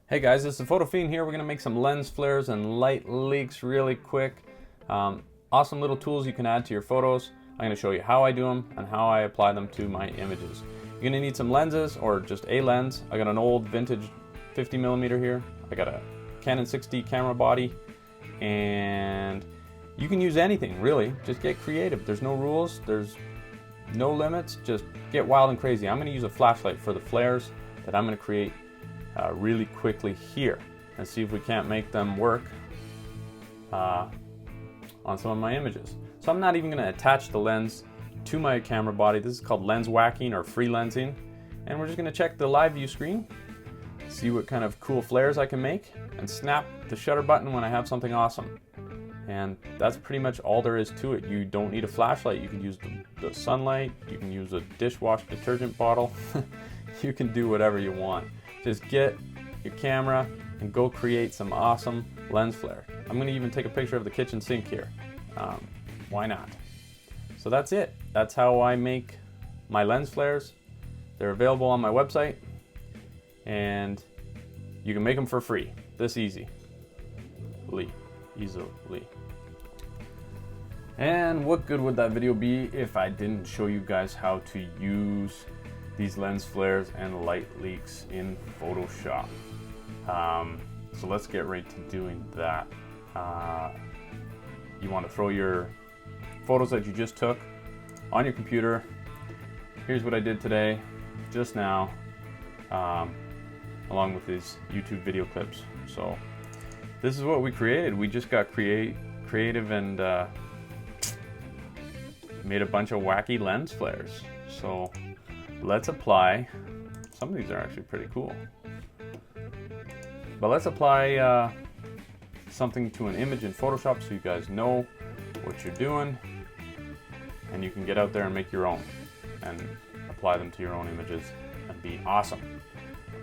Hey guys, it's the Photo Fiend here. We're going to make some lens flares and light leaks really quick. Awesome little tools you can add to your photos. I'm going to show you how I do them and how I apply them to my images. You're going to need some lenses or just a lens. I got an old vintage 50mm here. I got a Canon 6D camera body, and you can use anything really. Just get creative. There's no rules. There's no limits. Just get wild and crazy. I'm going to use a flashlight for the flares that I'm going to create really quickly here and see if we can't make them work on some of my images. So I'm not even going to attach the lens to my camera body. This is called lens whacking or free lensing, and we're just going to check the live view screen, see what kind of cool flares I can make, and snap the shutter button when I have something awesome. And that's pretty much all there is to it. You don't need a flashlight. You can use the sunlight, you can use a dishwash detergent bottle. You can do whatever you want. Just get your camera and go create some awesome lens flare. I'm going to even take a picture of the kitchen sink here. Why not? So that's it. That's how I make my lens flares. They're available on my website, and you can make them for free. This easily. And what good would that video be if I didn't show you guys how to use these lens flares and light leaks in Photoshop? So let's get right to doing that. You want to throw your photos that you just took on your computer. Here's what I did today, just now, along with these YouTube video clips. So this is what we created. We just got creative and made a bunch of wacky lens flares. So let's apply. Some of these are actually pretty cool. But let's apply something to an image in Photoshop so you guys know what you're doing, and you can get out there and make your own and apply them to your own images and be awesome.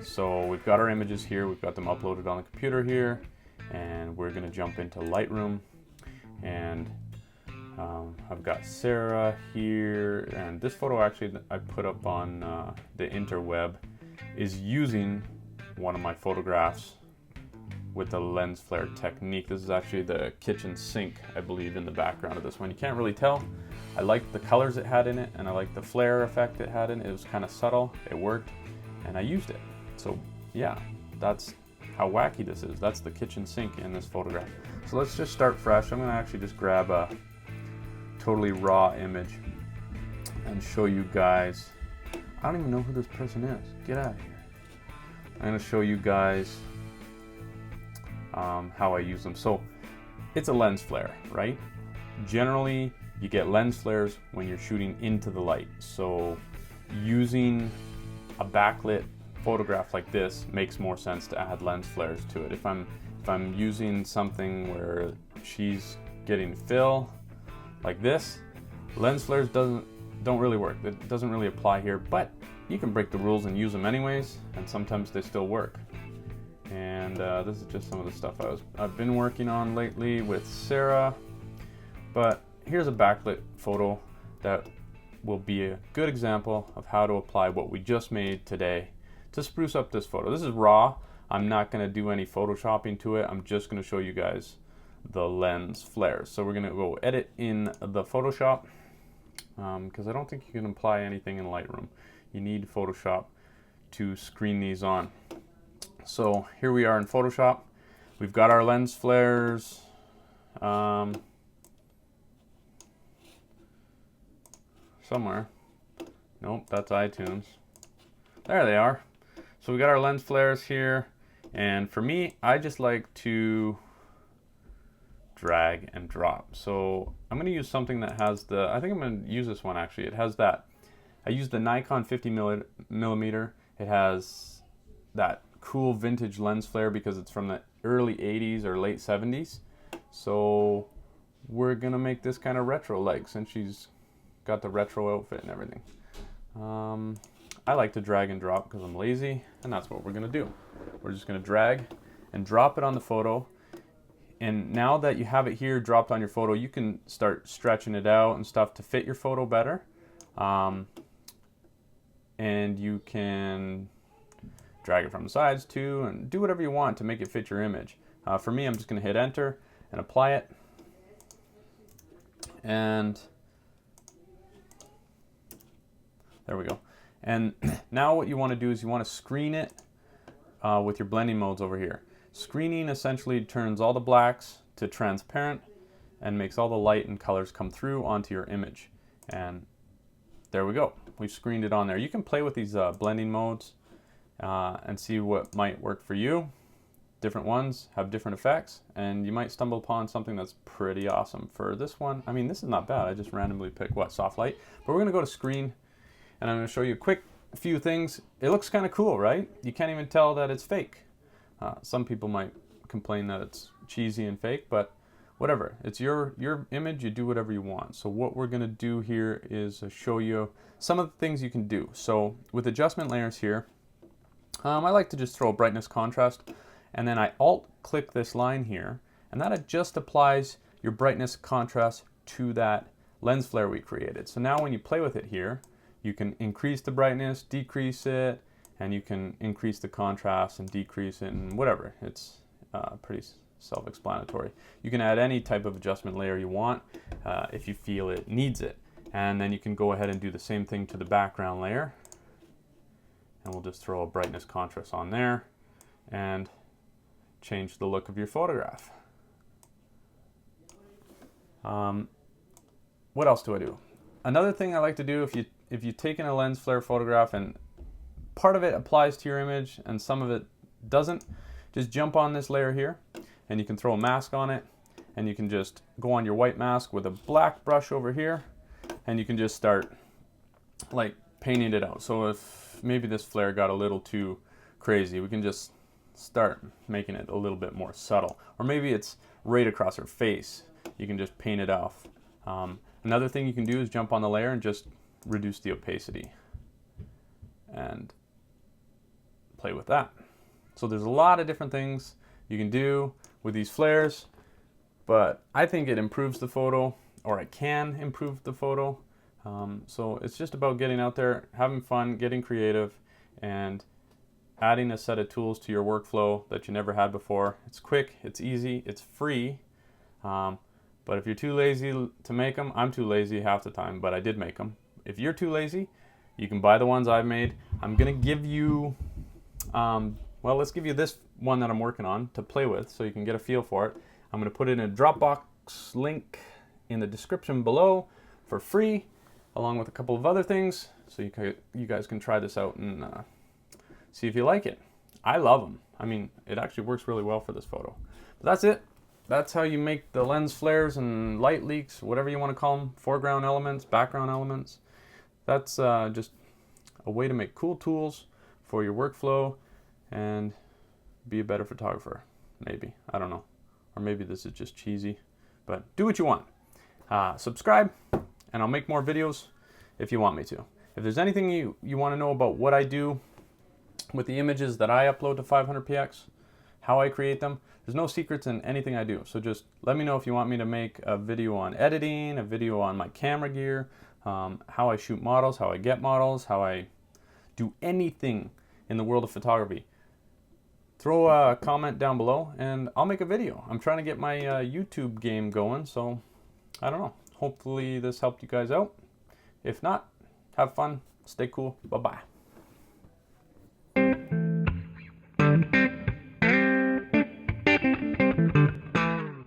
So we've got our images here, we've got them uploaded on the computer here, and we're going to jump into Lightroom. And I've got Sarah here, and this photo actually that I put up on the interweb is using one of my photographs with the lens flare technique. This is actually the kitchen sink, I believe, in the background of this one. You can't really tell. I liked the colors it had in it, and I liked the flare effect it had in it. It was kind of subtle, it worked, and I used it. So yeah, that's how wacky this is. That's the kitchen sink in this photograph. So let's just start fresh. I'm gonna actually just grab a totally raw image and show you guys. I don't even know who this person is. Get out of here. I'm gonna show you guys how I use them. So it's a lens flare, right? Generally, you get lens flares when you're shooting into the light. So using a backlit photograph like this makes more sense to add lens flares to it. If I'm using something where she's getting fill like this, lens flares don't really work. It doesn't really apply here, but you can break the rules and use them anyways, and sometimes they still work. And this is just some of the stuff I've been working on lately with Sarah. But here's a backlit photo that will be a good example of how to apply what we just made today to spruce up this photo. This is raw. I'm not going to do any photoshopping to it. I'm just going to show you guys the lens flares. So we're going to go edit in the Photoshop, because I don't think you can apply anything in Lightroom. You need Photoshop to screen these on. So here we are in Photoshop. We've got our lens flares. Somewhere. Nope, that's iTunes. There they are. So we got our lens flares here. And for me, I just like to drag and drop. So I'm going to use something that has the, I think I'm going to use this one actually. It has that, I used the Nikon 50mm. It has that cool vintage lens flare because it's from the early 80s or late 70s. So we're going to make this kind of retro like, since she's got the retro outfit and everything. I like to drag and drop because I'm lazy, and that's what we're going to do. We're just going to drag and drop it on the photo. And now that you have it here dropped on your photo, you can start stretching it out and stuff to fit your photo better. And you can drag it from the sides too, and do whatever you want to make it fit your image. For me, I'm just going to hit enter and apply it. And there we go. And now what you want to do is you want to screen it with your blending modes over here. Screening essentially turns all the blacks to transparent and makes all the light and colors come through onto your image. And there we go. We've screened it on there. You can play with these blending modes and see what might work for you. Different ones have different effects, and you might stumble upon something that's pretty awesome. For this one, I mean, this is not bad. I just randomly picked soft light. But we're going to go to screen, and I'm going to show you a quick few things. It looks kind of cool, right? You can't even tell that it's fake. Some people might complain that it's cheesy and fake, but whatever. It's your image. You do whatever you want. So what we're going to do here is show you some of the things you can do. So with adjustment layers here, I like to just throw a brightness contrast, and then I alt-click this line here, and that just applies your brightness contrast to that lens flare we created. So now when you play with it here, you can increase the brightness, decrease it, and you can increase the contrast and decrease it, and whatever. It's pretty self-explanatory. You can add any type of adjustment layer you want if you feel it needs it. And then you can go ahead and do the same thing to the background layer. And we'll just throw a brightness contrast on there and change the look of your photograph. What else do I do? Another thing I like to do, if you've taken a lens flare photograph and part of it applies to your image and some of it doesn't, just jump on this layer here and you can throw a mask on it, and you can just go on your white mask with a black brush over here, and you can just start like painting it out. So if maybe this flare got a little too crazy, we can just start making it a little bit more subtle. Or maybe it's right across her face. You can just paint it off. Another thing you can do is jump on the layer and just reduce the opacity and play with that. So there's a lot of different things you can do with these flares, but I think it improves the photo, or it can improve the photo. So it's just about getting out there, having fun, getting creative, and adding a set of tools to your workflow that you never had before. It's quick, it's easy, it's free. But if you're too lazy to make them, I'm too lazy half the time, but I did make them. If you're too lazy, you can buy the ones I've made. I'm gonna give you, well, let's give you this one that I'm working on to play with so you can get a feel for it. I'm gonna put it in a Dropbox link in the description below for free, along with a couple of other things, so you guys can try this out and see if you like it. I love them. I mean, it actually works really well for this photo. But that's it. That's how you make the lens flares and light leaks, whatever you want to call them, foreground elements, background elements. That's just a way to make cool tools for your workflow and be a better photographer, maybe. I don't know. Or maybe this is just cheesy, but do what you want. Subscribe, and I'll make more videos if you want me to. If there's anything you want to know about what I do with the images that I upload to 500px, how I create them, there's no secrets in anything I do. So just let me know if you want me to make a video on editing, a video on my camera gear, how I shoot models, how I get models, how I do anything in the world of photography. Throw a comment down below and I'll make a video. I'm trying to get my YouTube game going, so I don't know. Hopefully this helped you guys out. If not, have fun, stay cool, bye-bye.